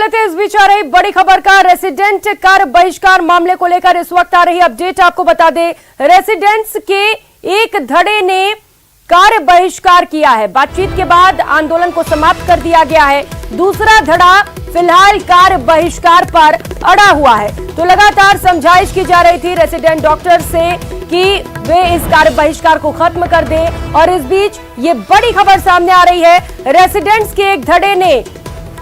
लेते हैं इस बीच आ रही बड़ी खबर का। रेसिडेंट कार्य बहिष्कार मामले को लेकर इस वक्त आ रही अपडेट आपको बता दें। रेसिडेंट्स के एक धड़े ने कार्य बहिष्कार किया है। बातचीत के बाद आंदोलन को समाप्त कर दिया गया है। दूसरा धड़ा फिलहाल कार्य बहिष्कार पर अड़ा हुआ है। तो लगातार समझाइश की जा रही थी रेसिडेंट डॉक्टर से कि वे इस कार्य बहिष्कार को खत्म कर दें, और इस बीच ये बड़ी खबर सामने आ रही है। रेसिडेंट्स के एक धड़े ने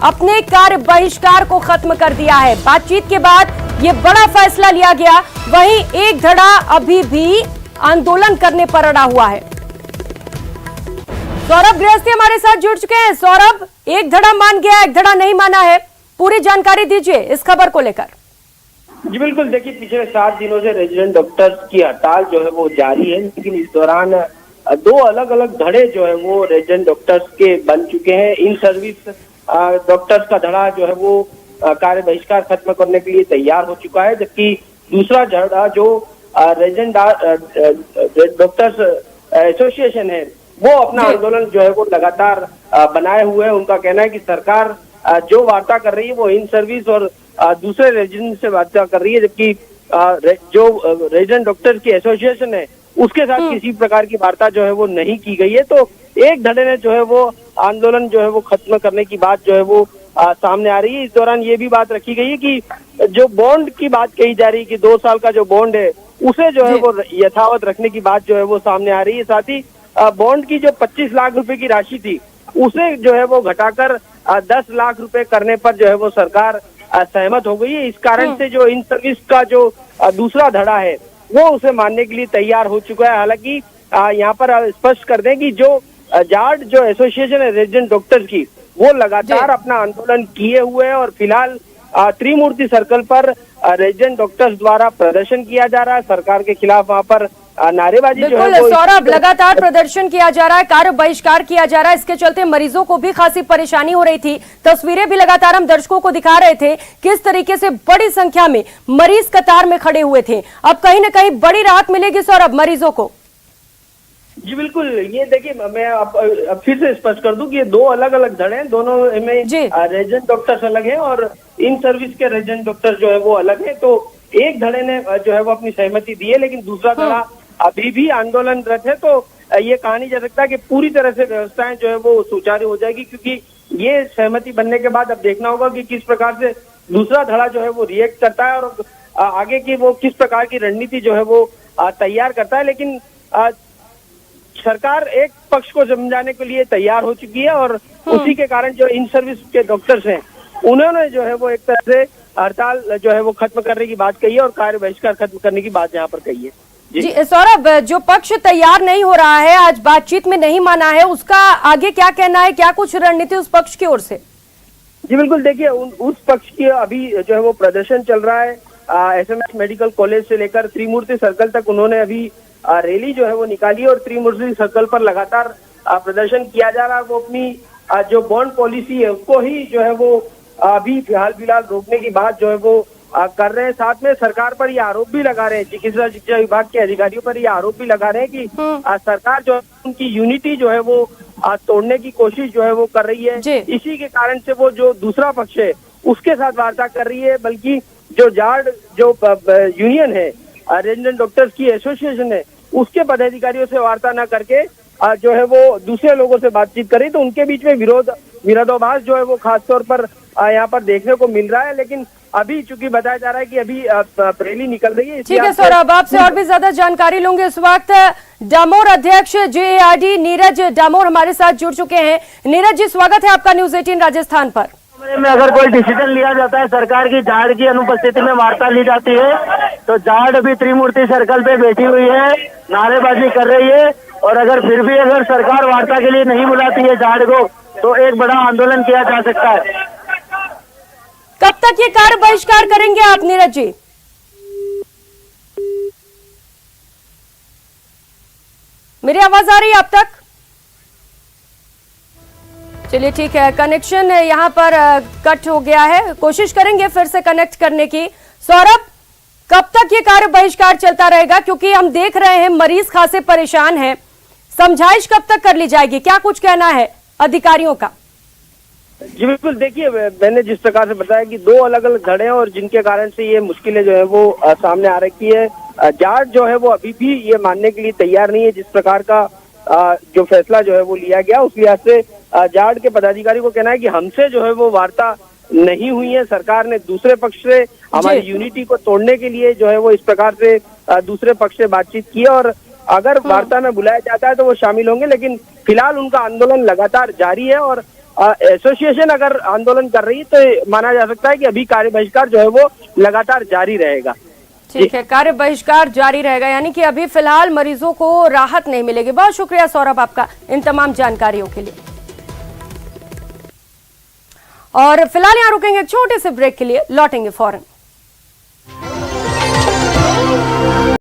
अपने कार्य बहिष्कार को खत्म कर दिया है। बातचीत के बाद ये बड़ा फैसला लिया गया। वहीं एक धड़ा अभी भी आंदोलन करने पर अड़ा हुआ है। सौरभ गृहस्थी हमारे साथ जुड़ चुके हैं। सौरभ, एक धड़ा मान गया, एक धड़ा नहीं माना है, पूरी जानकारी दीजिए इस खबर को लेकर। जी बिल्कुल, देखिए पिछले 7 दिनों से रेजिडेंट डॉक्टर्स की हड़ताल जो है वो जारी है, लेकिन इस दौरान 2 अलग अलग धड़े जो है वो रेजिडेंट डॉक्टर्स के बन चुके हैं। इन सर्विस डॉक्टर्स का धड़ा जो है वो कार्य बहिष्कार खत्म करने के लिए तैयार हो चुका है, जबकि दूसरा धड़ा जो रेजिडेंट डॉक्टर्स एसोसिएशन है वो अपना आंदोलन जो है वो लगातार बनाए हुए है। उनका कहना है कि सरकार जो वार्ता कर रही है वो इन सर्विस और दूसरे रेजिडेंट से वार्ता कर रही है, जबकि जो रेजिडेंट डॉक्टर्स की एसोसिएशन है उसके साथ किसी प्रकार की वार्ता जो है वो नहीं की गई है। तो एक धड़े ने जो है वो आंदोलन जो है वो खत्म करने की बात जो है वो सामने आ रही है। इस दौरान ये भी बात रखी गई है कि जो बॉन्ड की बात कही जा रही है कि 2 साल का जो बॉन्ड है उसे जो है वो यथावत रखने की बात जो है वो सामने आ रही है। साथ ही बॉन्ड की जो 25 लाख रुपए की राशि थी उसे जो है वो घटाकर 10 लाख रुपए करने पर जो है वो सरकार सहमत हो गई है। इस कारण से जो इन सर्विस का जो दूसरा धड़ा है वो उसे मानने के लिए तैयार हो चुका है। हालांकि यहाँ पर स्पष्ट कर दें कि जो जाट जो एसोसिएशन है रेजिडेंट डॉक्टर्स की, वो लगातार अपना आंदोलन किए हुए है और फिलहाल त्रिमूर्ति सर्कल पर रेजिडेंट डॉक्टर्स द्वारा प्रदर्शन किया जा रहा है सरकार के खिलाफ। वहाँ पर नारेबाजी जो है सौरभ लगातार प्रदर्शन किया जा रहा है, कार्य बहिष्कार किया जा रहा है। इसके चलते मरीजों को भी खासी परेशानी हो रही थी। तस्वीरें भी लगातार हम दर्शकों को दिखा रहे थे किस तरीके से बड़ी संख्या में मरीज कतार में खड़े हुए थे। अब कहीं ना कहीं बड़ी राहत मिलेगी सौरभ मरीजों को। जी बिल्कुल, ये देखिए मैं अब फिर से स्पष्ट कर दूं कि ये 2 अलग अलग धड़े हैं, दोनों में रेजिडेंट डॉक्टर्स अलग हैं और इन सर्विस के रेजिडेंट डॉक्टर जो है वो अलग है। तो एक धड़े ने जो है वो अपनी सहमति दी है, लेकिन दूसरा धड़ा अभी भी आंदोलनरत है। तो ये कहा नहीं जा सकता कि पूरी तरह से व्यवस्थाएं जो है वो सुचारू हो जाएगी, क्योंकि ये सहमति बनने के बाद अब देखना होगा कि किस प्रकार से दूसरा धड़ा जो है वो रिएक्ट करता है और आगे की वो किस प्रकार की रणनीति जो है वो तैयार करता है। लेकिन सरकार एक पक्ष को समझाने के लिए तैयार हो चुकी है और उसी के कारण जो इन सर्विस के डॉक्टर्स हैं उन्होंने जो है वो एक तरह से हड़ताल जो है वो खत्म करने की बात कही है और कार्य बहिष्कार खत्म करने की बात यहाँ पर कही है। जी सौरभ, जो पक्ष तैयार नहीं हो रहा है, आज बातचीत में नहीं माना है, उसका आगे क्या कहना है? क्या कुछ रणनीति उस पक्ष की ओर से? जी बिल्कुल, देखिए उस पक्ष की अभी जो है वो प्रदर्शन चल रहा है। SMS मेडिकल कॉलेज से लेकर त्रिमूर्ति सर्कल तक उन्होंने अभी रैली जो है वो निकाली और त्रिमूर्ति सर्कल पर लगातार प्रदर्शन किया जा रहा है। वो अपनी जो बॉन्ड पॉलिसी है उसको ही जो है वो अभी फिलहाल रोकने की बात जो है वो कर रहे हैं। साथ में सरकार पर ये आरोप भी लगा रहे हैं, चिकित्सा शिक्षा विभाग के अधिकारियों पर ये आरोप भी लगा रहे हैं कि सरकार जो उनकी यूनिटी जो है वो तोड़ने की कोशिश जो है वो कर रही है। इसी के कारण से वो जो दूसरा पक्ष है उसके साथ वार्ता कर रही है, बल्कि जो जाट जो यूनियन है रेजिडेंट डॉक्टर्स की एसोसिएशन है उसके पदाधिकारियों से वार्ता न करके जो है वो दूसरे लोगों से बातचीत करी। तो उनके बीच में विरोधाभास जो है वो खासतौर पर यहाँ पर देखने को मिल रहा है। लेकिन अभी चूंकि बताया जा रहा है कि अभी रैली निकल रही है। ठीक है सौरभ, आपसे और भी ज्यादा जानकारी लूंगे। इस वक्त डामोर अध्यक्ष JARD नीरज डामोर हमारे साथ जुड़ चुके हैं। नीरज जी, स्वागत है आपका न्यूज 18 राजस्थान पर। में अगर कोई डिसीजन लिया जाता है सरकार की जाट की अनुपस्थिति में वार्ता ली जाती है, तो जाट अभी त्रिमूर्ति सर्कल पे बैठी हुई है, नारेबाजी कर रही है। और अगर फिर भी अगर सरकार वार्ता के लिए नहीं बुलाती है जाट को, तो एक बड़ा आंदोलन किया जा सकता है। कब तक ये कार्य बहिष्कार करेंगे आप नीरज जी? मेरी आवाज आ रही है अब तक? चलिए ठीक है, कनेक्शन यहाँ पर कट हो गया है, कोशिश करेंगे फिर से कनेक्ट करने की। सौरभ, कब तक ये कार्य बहिष्कार चलता रहेगा? क्योंकि हम देख रहे हैं मरीज खासे परेशान हैं। समझाइश कब तक कर ली जाएगी? क्या कुछ कहना है अधिकारियों का? जी बिल्कुल, देखिए मैंने जिस प्रकार से बताया कि दो अलग अलग धड़े हैं और जिनके कारण से ये मुश्किलें जो है वो सामने आ रखी है। जाट जो है वो अभी भी ये मानने के लिए तैयार नहीं है जिस प्रकार का जो फैसला जो है वो लिया गया। उस लिहाज से जाट के पदाधिकारी को कहना है कि हमसे जो है वो वार्ता नहीं हुई है। सरकार ने दूसरे पक्ष से हमारी यूनिटी को तोड़ने के लिए जो है वो इस प्रकार से दूसरे पक्ष से बातचीत की है और अगर वार्ता में बुलाया जाता है तो वो शामिल होंगे, लेकिन फिलहाल उनका आंदोलन लगातार जारी है और एसोसिएशन अगर आंदोलन कर रही है तो माना जा सकता है कि अभी कार्य बहिष्कार जो है वो लगातार जारी रहेगा। ठीक है, कार्य बहिष्कार जारी रहेगा, यानी कि अभी फिलहाल मरीजों को राहत नहीं मिलेगी। बहुत शुक्रिया सौरभ आपका इन तमाम जानकारियों के लिए। और फिलहाल यहाँ रुकेंगे एक छोटे से ब्रेक के लिए, लौटेंगे फौरन।